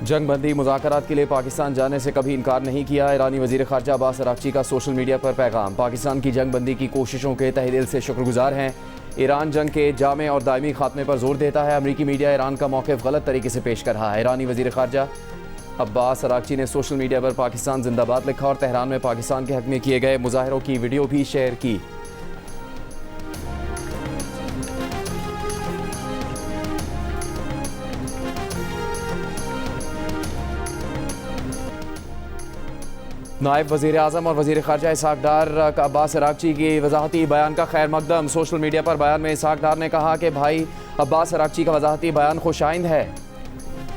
जंगबंदी मुज़ाकरात के लिए पाकिस्तान जाने से कभी इनकार नहीं किया। ईरानी वज़ीर ख़ारजा अब्बास अराग़ची का सोशल मीडिया पर पैगाम। पाकिस्तान की जंगबंदी की कोशिशों के तहे दिल से शुक्रगुजार हैं। ईरान जंग के जामे और दायमी खात्मे पर जोर देता है। अमरीकी मीडिया ईरान का मौक़िफ़ गलत तरीके से पेश कर रहा है। ईरानी वज़ीर ख़ारजा अब्बास अराग़ची ने सोशल मीडिया पर पाकिस्तान जिंदाबाद लिखा और तेहरान में पाकिस्तान के हक़ में किए गए मुज़ाहरों की वीडियो भी शेयर की। नायब वज़ीर आज़म और वज़ीर ख़ारजा इसहाक़ डार का अब्बास अराग़ची की वज़ाहती बयान का खैर मकदम। सोशल मीडिया पर बयान में इसहाक़ डार ने कहा कि भाई अब्बास अराग़ची का वज़ाहती बयान खुशाइंद है।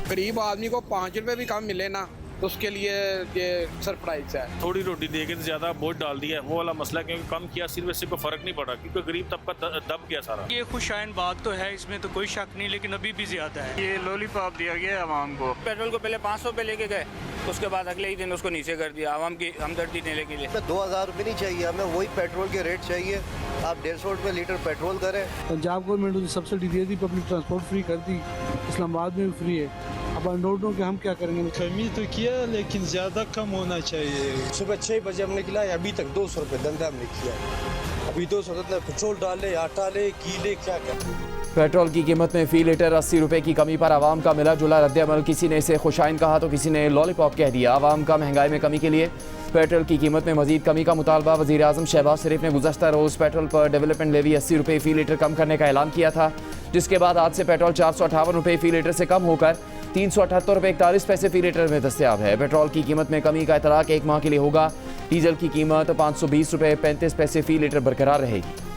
गरीब आदमी को 5 रुपए भी कम मिले ना तो उसके लिए ये सरप्राइज है। थोड़ी रोटी देके तो ज़्यादा बोझ डाल दिया, वो वाला मसला, क्योंकि कम किया सिर्फ इससे कोई फ़र्क नहीं पड़ा, क्योंकि गरीब तबका दब गया सारा। ये खुशाइन बात तो है, इसमें तो कोई शक नहीं, लेकिन अभी भी ज़्यादा है। ये लॉलीपॉप दिया गया आवाम को। पेट्रोल को पहले 500 पे लेके गए, उसके बाद अगले ही दिन उसको नीचे कर दिया आवाम की हमदर्दी देने के लिए। 2000 रुपये नहीं चाहिए हमें, वही पेट्रोल के रेट चाहिए। आप 150 रुपये लीटर पेट्रोल करें। पंजाब गवर्नमेंट ने सब्सिडी दे दी, पब्लिक ट्रांसपोर्ट फ्री कर दी, इस्लामाबाद में भी फ्री है। अब अनरोडों के हम क्या करेंगे? कमी तो किया लेकिन ज़्यादा कम होना चाहिए। सुबह 6 बजे हमने निकला है, अभी तक 200 रुपये धंधा हमने किया है। अभी 200 रुपये पेट्रोल डाले, आटा ले, कीले, क्या करें। पेट्रोल की कीमत में फ़ी लीटर 80 रुपये की कमी पर आवाम का मिला जुला रद्द-ए-अमल। किसी ने इसे खुशाइन कहा तो किसी ने लॉलीपॉप कह दिया। आवाम का महंगाई में कमी के लिए पेट्रोल की कीमत में मजीद कमी का मुतालबा। वज़ीर आज़म शहबाज शरीफ ने गुज़श्ता रोज़ पेट्रोल पर डेवलपमेंट लेवी 80 रुपये फ़ी लीटर कम करने का ऐलान किया था, जिसके बाद आज से पेट्रोल 458 रुपये फ़ी लीटर से कम होकर 378 रुपये 41 पैसे फ़ी लीटर में दस्तयाब है। पेट्रोल की कीमत में कमी का इतलाक़ 1 माह के लिए होगा। डीजल की कीमत 520 रुपये 35 पैसे फ़ी लीटर बरकरार रहेगी।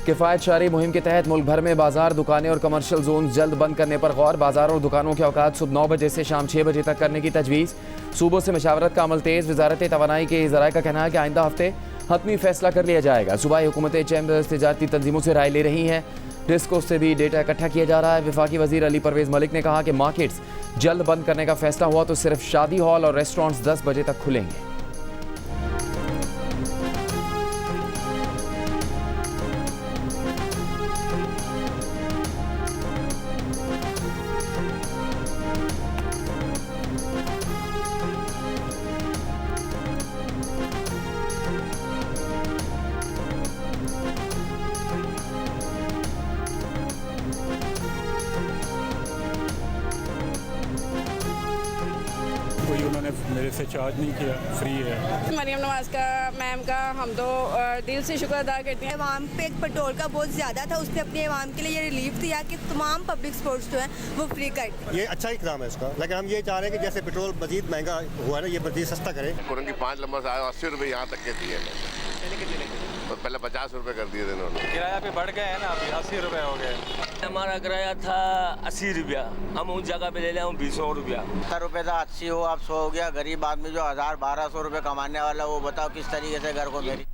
किफ़ायत शारी मुहिम के तहत मुल्क भर में बाजार, दुकानें और कमर्शियल जोन जल्द बंद करने पर गौर। बाजार और दुकानों के औकात सुबह 9 बजे से शाम 6 बजे तक करने की तजवीज़। सूबों से मशावरत का अमल तेज़। वज़ारत तवानाई के ज़राए का कहना है कि आइंदा हफ्ते हतमी फैसला कर लिया जाएगा। सूबाई हुकूमतें चैम्बर्स तिजारती तंजीमों से राय ले रही हैं। डिस्को से भी डेटा इकट्ठा किया जा रहा है। वफाकी वज़ीर अली परवेज़ मलिक ने कहा कि मार्केट्स जल्द बंद करने का फैसला हुआ तो सिर्फ शादी हॉल और रेस्टोरेंट्स 10 बजे तक खुलेंगे। कोई उन्होंने मेरे से चार्ज नहीं किया, फ्री है। मरियम नवाज का मैम का हम तो दिल से शुक्र अदा करते हैं। अवाम पे पेट्रोल का बहुत ज़्यादा था, उसने अपने अवाम के लिए ये रिलीफ दिया कि तमाम पब्लिक स्पोर्ट्स जो हैं वो फ्री कर दें। ये अच्छा इकदाम है इसका, लेकिन हम ये चाह रहे हैं कि जैसे पेट्रोल मजीद महंगा हुआ है ना, ये मजीद सस्ता करें। 5 नंबर से आए 80 रुपये यहाँ तक के दिए, तो पहले 50 रुपये कर दिए थे इन्होंने। किराया पे बढ़ गए हैं ना, अभी 80 रुपये हो गए। हमारा किराया था 80 रुपया, हम उस जगह पे ले लें 20 रुपया। 70 रुपये था, 80 हो, आप 100 हो गया। गरीब आदमी जो 1000-1200 रुपये कमाने वाला, वो बताओ किस तरीके से घर को मेरी।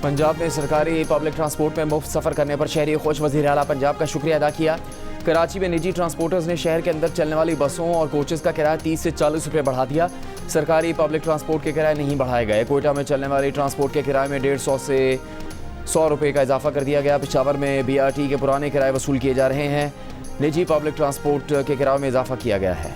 पंजाब में सरकारी पब्लिक ट्रांसपोर्ट में मुफ्त सफ़र करने पर शहरी खुश। वज़ीर आला पंजाब का शुक्रिया अदा किया। कराची में निजी ट्रांसपोर्टर्स ने शहर के अंदर चलने वाली बसों और कोचेज़ का किराया 30 से 40 रुपये बढ़ा दिया। सरकारी पब्लिक ट्रांसपोर्ट के किराए नहीं बढ़ाए गए। कोयटा में चलने वाली ट्रांसपोर्ट के किराए में 150 से 100 रुपये का इजाफा कर दिया गया। पेशावर में BRT के पुराने किराए वसूल किए जा रहे हैं। निजी पब्लिक ट्रांसपोर्ट के किराए में इजाफा किया गया है।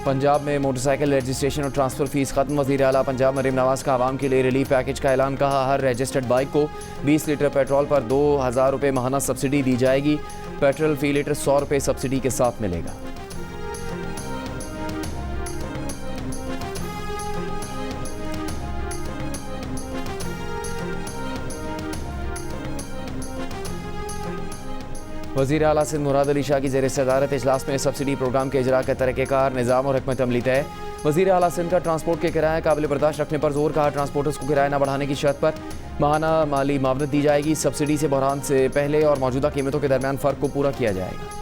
पंजाब में मोटरसाइकिल रजिस्ट्रेशन और ट्रांसफ़र फ़ीस ख़त्म। वज़ीर आला पंजाब मरीम नवाज़ का आवाम के लिए रिलीफ पैकेज का ऐलान। कहा हर रजिस्टर्ड बाइक को 20 लीटर पेट्रोल पर 2000 रुपये माहाना सब्सिडी दी जाएगी। पेट्रोल फ़ी लीटर 100 रुपये सब्सिडी के साथ मिलेगा। वज़ीर आला सिंध मुराद अली शाह की ज़ेर सदारत इजलास में सब्सिडी प्रोग्राम के इजरा का तरीक़ेकार, निज़ाम और हिकमत अमली तय। वज़ीर आला सिंध का ट्रांसपोर्ट के किराए काबिल बर्दाश्त रखने पर जोर। कहा ट्रांसपोर्टर्स को किराया न बढ़ाने की शर्त पर माहाना माली मावनत दी जाएगी। सब्सिडी से बहरान से पहले और मौजूदा कीमतों के दरमियान फ़र्क को पूरा किया जाएगा।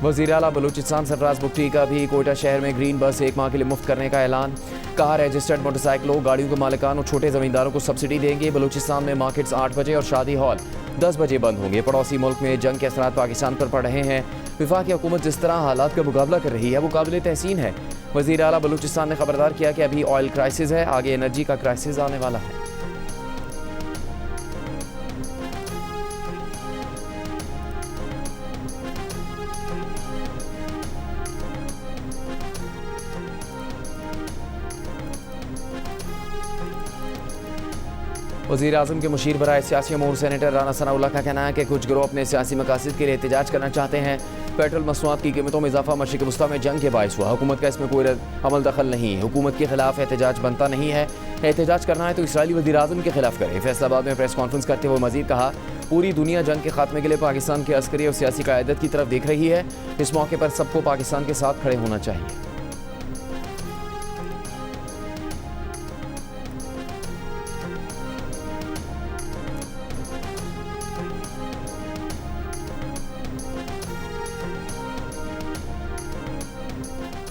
वज़ीर आला बलूचिस्तान सरफराज बुगटी का भी कोयटा शहर में ग्रीन बस 1 माह के लिए मुफ्त करने का ऐलान। कहा रजिस्टर्ड मोटरसाइकिलों, गाड़ियों के मालिकान और छोटे ज़मींदारों को सब्सिडी देंगे। बलूचिस्तान में मार्केट्स 8 बजे और शादी हॉल 10 बजे बंद होंगे। पड़ोसी मुल्क में जंग के असरात पाकिस्तान पर पड़ रहे हैं। वफाकी हुकूमत जिस तरह हालात का मुकाबला कर रही है वो काबिल तहसीन है। वज़ीर आला बलूचिस्तान ने खबरदार किया कि अभी ऑयल क्राइसिस है, आगे एनर्जी का क्राइसिस आने वाला है। वज़ीर आज़म के मुशीर बराए सियासी अमूर सेनेटर राना सनाउल्लाह का कहना है कि कुछ गिरोह अपने सियासी मकासद के लिए एहतजाज करना चाहते हैं। पेट्रोल मसनूआत की कीमतों में इजाफा मशरिक़ वस्ता में जंग के बायस हुआ। हुकूमत का इसमें कोई अमल दखल नहीं है। हुकूमत के खिलाफ एहतजाज बनता नहीं है। एहतजाज करना है तो इसराइली वज़ीर आज़म के खिलाफ करे। फैसलाबाद में प्रेस कॉन्फ्रेंस करते हुए मज़ीद कहा, पूरी दुनिया जंग के खात्मे के लिए पाकिस्तान के अस्करी और सियासी क़यादत की तरफ देख रही है। इस मौके पर सबको पाकिस्तान के साथ खड़े होना चाहिए।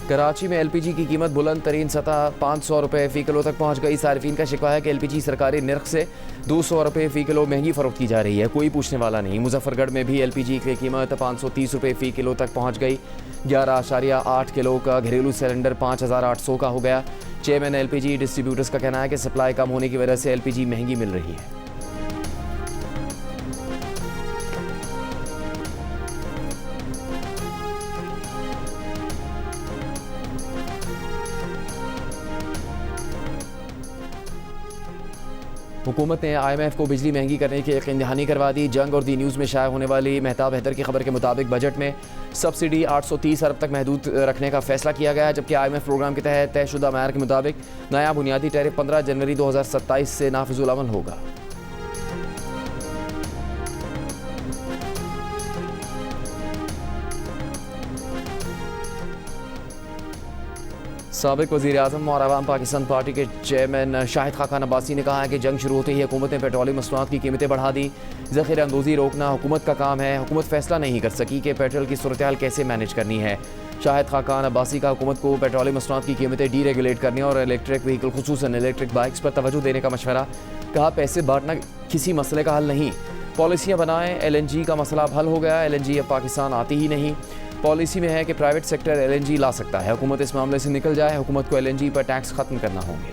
कराची में LPG की कीमत बुलंद तरीन सतह 500 रुपये फ़ी किलो तक पहुँच गई। सार्फिन का शिकवा है कि LPG सरकारी निर्ख से 200 रुपये फ़ी किलो महंगी फ़रोख्त की जा रही है। कोई पूछने वाला नहीं। मुजफ्फरगढ़ में भी LPG की कीमत 530 रुपये फ़ी किलो तक पहुँच गई। 11.8 किलो का घरेलू सिलेंडर 5800 का हो गया। चेयरमैन LPG डिस्ट्रीब्यूटर्स का कहना है कि सप्लाई कम होने की वजह से LPG महंगी मिल रही है। हुकूमत ने IMF को बिजली महंगी करने की यकीन दहानी करवा दी। जंग और दी न्यूज़ में शाया होने वाली मेहताब हैदर की खबर के मुताबिक बजट में सब्सिडी 830 अरब तक महदूद रखने का फैसला किया गया है, जबकि IMF प्रोग्राम के तहत तयशुदा मैयार के मुताबिक नया बुनियादी टैरिफ 15 जनवरी 2027 से नाफिजुल अमल होगा। साबिक वज़ीर आज़म और अवाम पाकिस्तान पार्टी के चेयरमैन शाहिद खाकान अब्बासी ने कहा है कि जंग शुरू होते ही हुकूमत ने पेट्रोलियम मसनूआत की कीमतें बढ़ा दी। ज़ख़ीरा अंदोज़ी रोकना हुकूमत का काम है। हुकूमत फैसला नहीं कर सकी कि पेट्रोल की सूरत हाल कैसे मैनेज करनी है। शाहिद खाकान अब्बासी का हुकूमत को पेट्रोलियम मसनूआत की कीमतें डीरेगुलेट करने और इलेक्ट्रिक व्हीकल खुसूसन इलेक्ट्रिक बाइक्स पर तवज्जो देने का मशवरा। कहा, पैसे बांटना किसी मसले का हल नहीं, पॉलिसियाँ बनाएं। LNG का मसला अब हल हो गया। LNG अब पाकिस्तान आती ही नहीं। पॉलिसी में है कि प्राइवेट सेक्टर LNG ला सकता है। हुकूमत इस मामले से निकल जाए। हुकूमत को LNG पर टैक्स खत्म करना होंगे।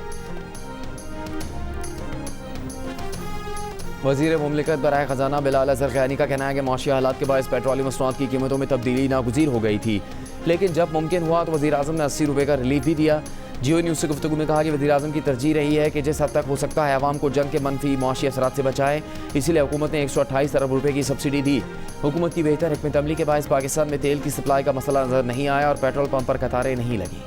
वज़ीर मुमलिकत बराए ख़जाना बिलाल अज़हर ख़यानी का कहना है कि मौशी हालात के बायस पेट्रोलियम मसनूआत की कीमतों में तब्दीली नागुज़ीर हो गई थी, लेकिन जब मुमकिन हुआ तो वज़ीर आज़म ने 80 रुपये का रिलीफ भी दिया। जियो न्यूज़ से गुफ्तगू में कहा कि वज़ीर आज़म की तरजीह रही है कि जिस हद तक हो सकता है आवाम को जंग के मनफी मौशी असरात से बचाए, इसीलिए हुकूमत ने 128 अरब रुपये की सब्सिडी दी। हुकूमत की बेहतर हिकमत अमली के बायस पाकिस्तान में तेल की सप्लाई का मसला नजर नहीं आया और पेट्रोल पंप पर कतारें नहीं लगी।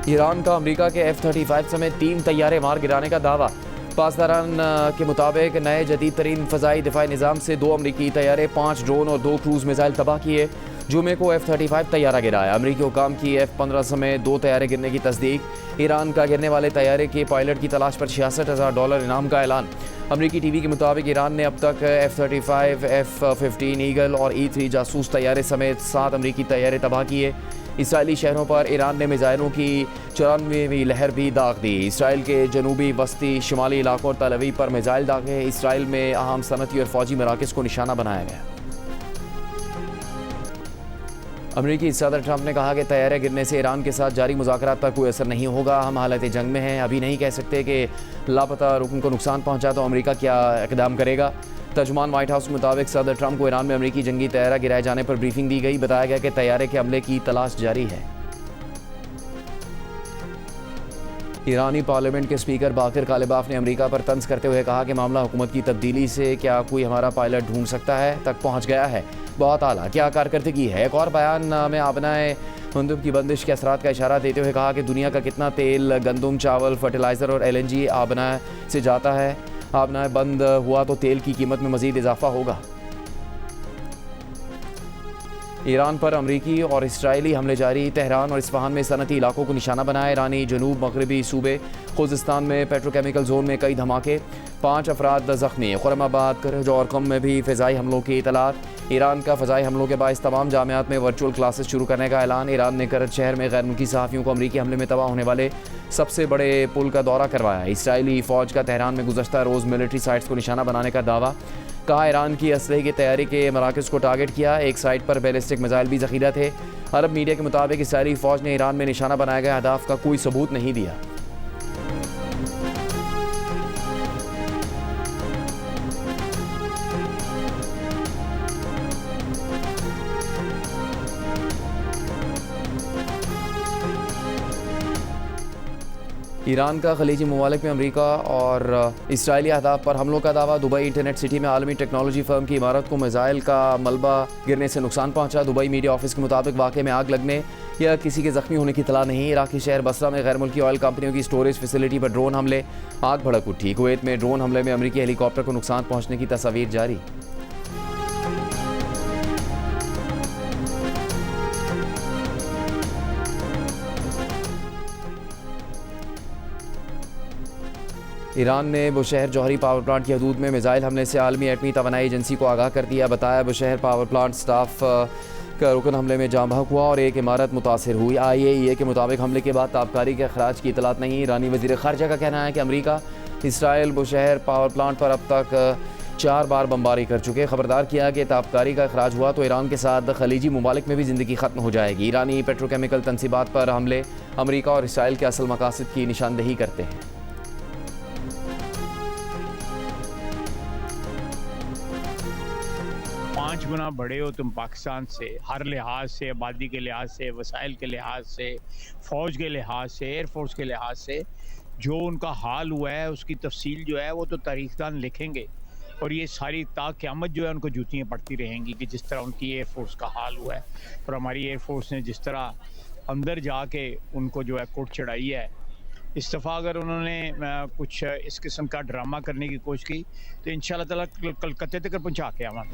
ईरान का अमेरिका के F-35 समेत 3 तैयारे मार गिराने का दावा। पासदारान के मुताबिक नए जदीद तरीन फ़ज़ाई दिफाई निज़ाम से 2 अमरीकी तैयारे, 5 ड्रोन और 2 क्रूज़ मिसाइल तबाह किए। जुमे को F-35 तैयारा गिराया। अमरीकी हुकाम की F-15 समेत 2 तैयारे गिरने की तस्दीक। ईरान का गिरने वाले तैयारे के पायलट की तलाश पर $66,000 इनाम का ऐलान। अमरीकी TV के मुताबिक ईरान ने अब तक F-35, F-15 ईगल और E-3 जासूस तैयारे समेत 7 अमरीकी तैयारे तबाह किए। इसराइली शहरों पर ईरान ने मिसाइलों की 94वीं लहर भी दाग दी। इसराइल के जनूबी वस्ती शिमाली इलाकों और तल अवीव पर मिसाइल दागे। इसराइल में अहम सनती और फौजी मराकज़ को निशाना बनाया गया। अमरीकी सदर ट्रंप ने कहा कि तैयारे गिरने से ईरान के साथ जारी मुज़ाकरात पर कोई असर नहीं होगा। हम हालत जंग में हैं, अभी नहीं कह सकते कि लापता रुकन को नुकसान पहुंचा तो अमेरिका क्या इक़दाम करेगा। तर्जुमान व्हाइट हाउस के मुताबिक सदर ट्रंप को ईरान में अमरीकी जंगी तैयारा गिराए जाने पर ब्रीफिंग दी गई। बताया गया कि तैयारे के हमले की तलाश जारी है। ईरानी पार्लियामेंट के स्पीकर बाकिर कालिबाफ ने अमेरिका पर तंज करते हुए कहा कि मामला हुकूमत की तब्दीली से क्या कोई हमारा पायलट ढूंढ सकता है तक पहुंच गया है। बहुत आला, क्या कारकर्दगी है। एक और बयान में आबनाए मंदुब की बंदिश के असरात का इशारा देते हुए कहा कि दुनिया का कितना तेल, गंदम, चावल, फर्टिलाइज़र और LNG आबनाए से जाता है। आबनाए बंद हुआ तो तेल की कीमत में मज़ीद इजाफा होगा। ईरान पर अमरीकी और इसराइली हमले जारी। तेहरान और इस्फहान में सनती इलाकों को निशाना बनाया ईरानी। जनूब मगरबी सूबे खुजिस्तान में पेट्रोकेमिकल जोन में कई धमाके, 5 अफराद जख्मी। खुरमाबाद, करज और कम में भी फ़िज़ाई हमलों की इतलात। ईरान का फ़िज़ाई हमलों के बायस तमाम जामियात में वर्चुअल क्लासेस शुरू करने का ऐलान। ईरान ने करज शहर में गैर मुल्की सहाफ़ियों को अमरीकी हमले में तबाह होने वाले सबसे बड़े पुल का दौरा करवाया। इसराइली फ़ौज का तेहरान में गुज़श्ता रोज़ मिलिट्री साइट्स को निशाना बनाने का दावा। कहा ईरान की असलहे की तैयारी के मराकज़ को टारगेट किया। एक साइट पर बैलिस्टिक मिसाइल भी ज़ख़ीरा थे। अरब मीडिया के मुताबिक इसराइली फ़ौज ने ईरान में निशाना बनाए गए अहदाफ का कोई सबूत नहीं दिया। ईरान का खलीजी ममालिक में अमरीका और इसराइली अहदाफ पर हमलों का दावा। दुबई इंटरनेट सिटी में आलमी टेक्नोलॉजी फर्म की इमारत को मिसाइल का मलबा गिरने से नुकसान पहुंचा। दुबई मीडिया ऑफिस के मुताबिक वाक़े में आग लगने या किसी के ज़ख्मी होने की इतला नहीं। इराक़ी शहर बसरा में गैर मुल्की ऑयल कंपनियों की स्टोरेज फैसिलिटी पर ड्रोन हमले, आग भड़क उठी। कुवैत में ड्रोन हमले में अमरीकी हेलीकॉप्टर को नुकसान पहुँचने की तस्वीर जारी। ईरान ने बुशहर जौहरी पावर प्लांट की हदूद में मिसाइल हमले से आलमी एटमी तवानाई एजेंसी को आगाह कर दिया। बताया बुशहर पावर प्लांट स्टाफ का रुकन हमले में जाँ बहक हुआ और एक इमारत मुतासर हुई। IAEA के मुताबिक हमले के बाद ताबकारी के अखराज की इतलात नहीं। ईरानी वज़ीर ख़ारजा का कहना है कि अमरीका, इसराइल बुशहर पावर प्लांट पर अब तक 4 बार बमबारी कर चुके। खबरदार किया कि ताबकारी का अखराज हुआ तो ईरान के साथ खलीजी ममालिक में भी ज़िंदगी ख़त्म हो जाएगी। ईरानी पेट्रोकेमिकल तनसीबात पर हमले अमरीका और इसराइल के असल मकासद की निशानदेही करते हैं। पाँच गुना बड़े हो तुम पाकिस्तान से, हर लिहाज से, आबादी के लिहाज से, वसाइल के लिहाज से, फ़ौज के लिहाज से, एयरफोर्स के लिहाज से। जो उनका हाल हुआ है उसकी तफसील जो है वो तो तारीख़दान लिखेंगे और ये सारी क़यामत जो है उनको जूतियाँ पड़ती रहेंगी कि जिस तरह उनकी एयरफोर्स का हाल हुआ है और हमारी एयरफोर्स ने जिस तरह अंदर जाके उनको जो है कोट चढ़ाई है। इस दफ़ा अगर उन्होंने कुछ इस किस्म का ड्रामा करने की कोशिश की तो इंशाअल्लाह ताला कलकत्ते तक पहुँचा के आवा।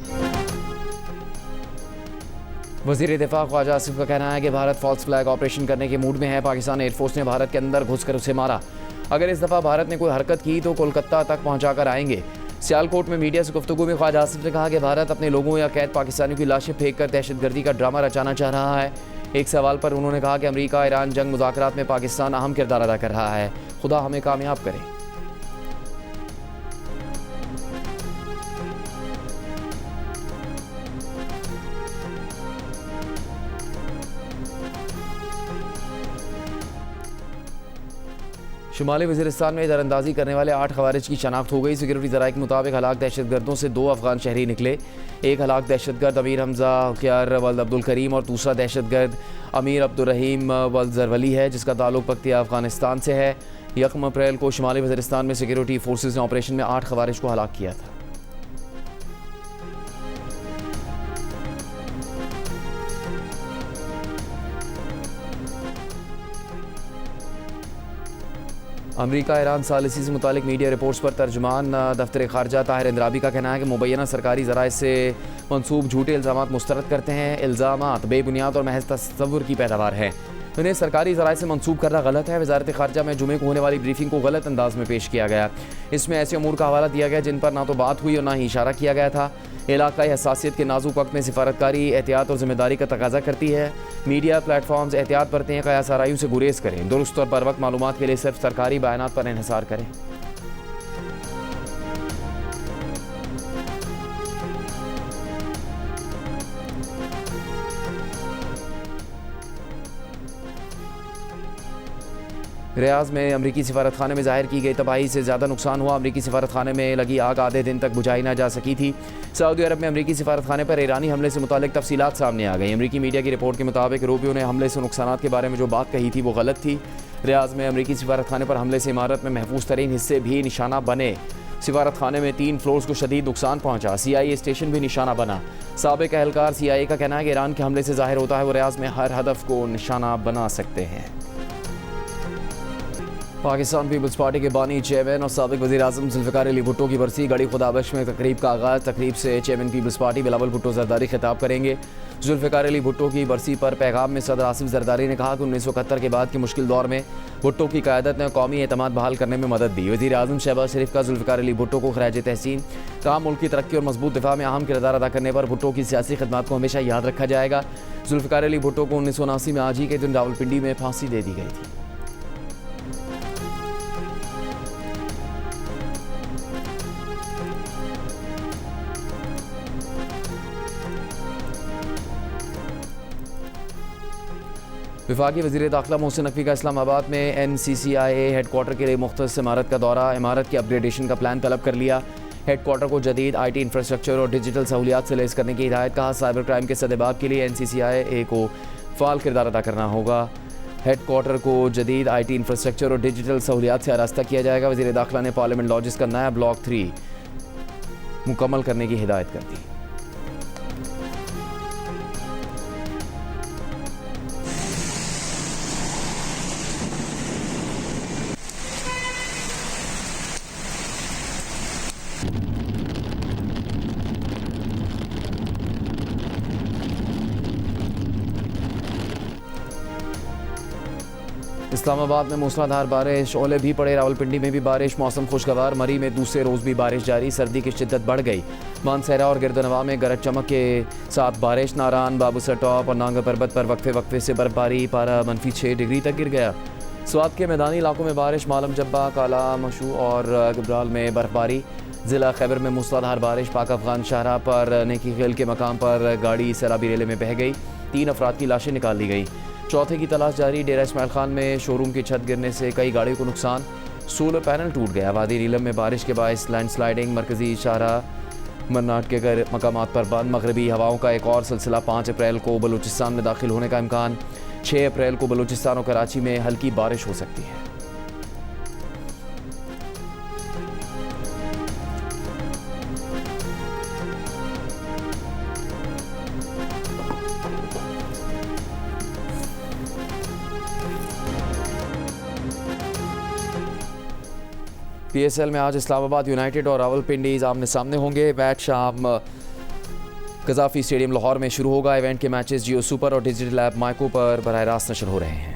वज़ीर दिफा ख्वाजा आसिफ का कहना है कि भारत फॉल्स फ्लैग ऑपरेशन करने के मूड में है। पाकिस्तान एयरफोर्स ने भारत के अंदर घुसकर उसे मारा। अगर इस दफ़ा भारत ने कोई हरकत की तो कोलकाता तक पहुँचा कर आएंगे। सियालकोट में मीडिया से गुफ्तगू में ख्वाजा आसिफ ने कहा कि भारत अपने लोगों या कैद पाकिस्तानियों की लाशें फेंक कर दहशतगर्दी का ड्रामा रचाना चाह रहा है। एक सवाल पर उन्होंने कहा कि अमरीका ईरान जंग मुज़ाकरात में पाकिस्तान अहम किरदार अदा कर रहा है। खुदा हमें कामयाब करे। शुमाली वज़ीरिस्तान में दरअंदाजी करने वाले 8 खवारिज की शनाख्त हो गई। सिक्योरिटी ज़राए के मुताबिक हलाक दहशतगर्दों से 2 अफगान शहरी निकले। एक हलाक दहशतगर्द अमीर हमजा हुक्यार वल्द अब्दुल करीम और दूसरा दहशतगर्द अमीर अब्दुर्रहीम वल्द ज़रवली है जिसका ताल्लुक पक्तिया अफगानिस्तान से है। 1 अप्रैल को शुमाली वज़ीरिस्तान में सिक्योरिटी फोर्सेज ने ऑपरेशन में 8 खवारिज को हलाक किया था। अमरीका ईरान सालिसी से मुतालिक मीडिया रिपोर्ट्स पर तर्जुमान दफ्तर ख़ारजा ताहिर इंद्राबी का कहना है कि मुबैना सरकारी ज़राए से मंसूब झूठे इल्ज़ामात मुस्तरद करते हैं। इल्ज़ामात बेबुनियाद और महज तस्वुर की पैदावार है। उन्हें सरकारी ज़राए से मंसूब करना गलत है। वज़ारत ख़ारजा में जुमे को होने वाली ब्रीफिंग को गलत अंदाज में पेश किया गया। इसमें ऐसे अमूर का हवाला दिया गया जिन पर ना तो बात हुई और ना ही इशारा किया गया था। इलाक़ाई हसासियत के नाजुक वक्त में सिफारतकारी एहतियात और ज़िम्मेदारी का तकाजा करती है। मीडिया प्लेटफॉर्म्स एहतियात बरतें हैं, क़यास आराइयों से गुरेज करें। दुरुस्त और बर वक्त मालूमात के लिए सिर्फ सरकारी बयानात पर इन्हिसार करें। रियाज में अमरीकी सिफारत खाने में ज़ाहिर की गई तबाही से ज़्यादा नुकसान हुआ। अमरीकी सिफारत खाने में लगी आग आधे दिन तक बुझाई ना जा सकी थी। सऊदी अरब में अमरीकी सिफारत खाने पर ईरानी हमले से मुतालिक तफसीलात सामने आ गई। अमरीकी मीडिया की रिपोर्ट के मुताबिक रूबियो ने हमले से नुकसानात के बारे में जो बात कही थी वो गलत थी। रियाज में अमरीकी सिफारत खाने पर हमले से इमारत में महफूज तरीन हिस्से भी निशाना बने। सिफारत खाने में 3 फ्लोर्स को शदीद नुकसान पहुंचा। CIA स्टेशन भी निशाना बना। साबिक अहलकार CIA का कहना है कि ईरान के हमले से ज़ाहिर होता है वो रियाज में हर हदफ को निशाना बना सकते हैं। पाकिस्तान पीपल्स पार्टी के बानी चेयरमैन और साबिक वज़ीर-ए-आज़म जुल्फ़िकार अली भुट्टो की बरसी गड़ी खुदाबश में तकरीब का आगाज़। तकरीब से chairman Peoples Party Bilawal Bhutto Zardari खिताब करेंगे। जुल्फ़िकार अली भुट्टो की बरसी पर पैगाम में सदर आसिफ ज़रदारी ने कहा कि 1971 के बाद के मुश्किल दौर में भुट्टो की क़यादत ने कौमी एतमाद बहाल करने में मदद दी। वज़ीर-ए-आज़म शहबाज शरीफ का जुल्फ़िकार अली भुट्टो को खराज तहसीन। कहा, मुल्क की तरक्की और मजबूत दिफा में अहम किरदार अदा करने पर भुट्टो की सियासी खिदमत को हमेशा याद रखा जाएगा। जुल्फ़िकार अली भुट्टो को 1979 में आज ही के दिन रावलपिंडी में फांसी दे दी गई थी। वफाकी वज़ीर दाखिला मोहसिन नकवी का इस्लामाबाद में NCCIA हेड क्वार्टर के लिए मुख्तलिफ इमारत का दौरा। इमारत की अपग्रेडेशन का प्लान तलब कर लिया। हेड क्वार्टर को जदीद IT इंफ्रास्ट्रक्चर और डिजिटल सहूलियात से लैस करने की हिदायत। कहा, साइबर क्राइम के सदेबाब के लिए NCCIA को फ़ाल किरदार अदा करना होगा। हेड क्वार्टर को जदीद IT इंफ्रास्ट्रक्चर और डिजिटल सहूलियात से आरास्ता किया जाएगा। वज़ीर दाखिला ने पार्लियामेंट लॉजिस का नया ब्लॉक 3 मुकम्मल करने की हिदायत कर दी। इस्लामाबाद में मूसलाधार बारिश, ओले भी पड़े। रावलपिंडी में भी बारिश, मौसम खुशगवार। मरी में दूसरे रोज़ भी बारिश जारी। सर्दी की शिद्दत बढ़ गई। मानसहरा और गिरदनवा में गरज चमक के साथ बारिश। नारान, बाबूसर टॉप और नांगा पर्वत पर वक्फे वक्फे से बर्फबारी। पारा -6 डिग्री तक गिर गया। स्वात के मैदानी इलाकों में बारिश। मालम जब्बा, काला मशू और गबराल में बर्फबारी। ज़िला खैबर में मूसलाधार बारिश। पाक अफगान शाहराह पर नेकी खेल के मकाम पर गाड़ी सैलाबी रेले में बह गई। 3 अफराद की लाशें निकाल ली गई। चौथे की तलाश जारी। डेरा इस्माइल खान में शोरूम की छत गिरने से कई गाड़ियों को नुकसान। सोलर पैनल टूट गया। वादी नीलम में बारिश के बायस लैंडस्लाइडिंग। मरकजी शाहराह मन्नाट के मकामात पर बंद। मगरबी हवाओं का एक और सिलसिला। 5 अप्रैल को बलूचिस्तान में दाखिल होने का इम्कान। 6 अप्रैल को बलूचिस्तान और कराची में हल्की बारिश हो सकती है। PSL में आज इस्लामाबाद यूनाइटेड और रावलपिंडी आमने सामने होंगे। मैच शाम गजाफी स्टेडियम लाहौर में शुरू होगा। इवेंट के मैचेस जियो सुपर और डिजिटल ऐप माइको पर बराह रास्त नशर हो रहे हैं।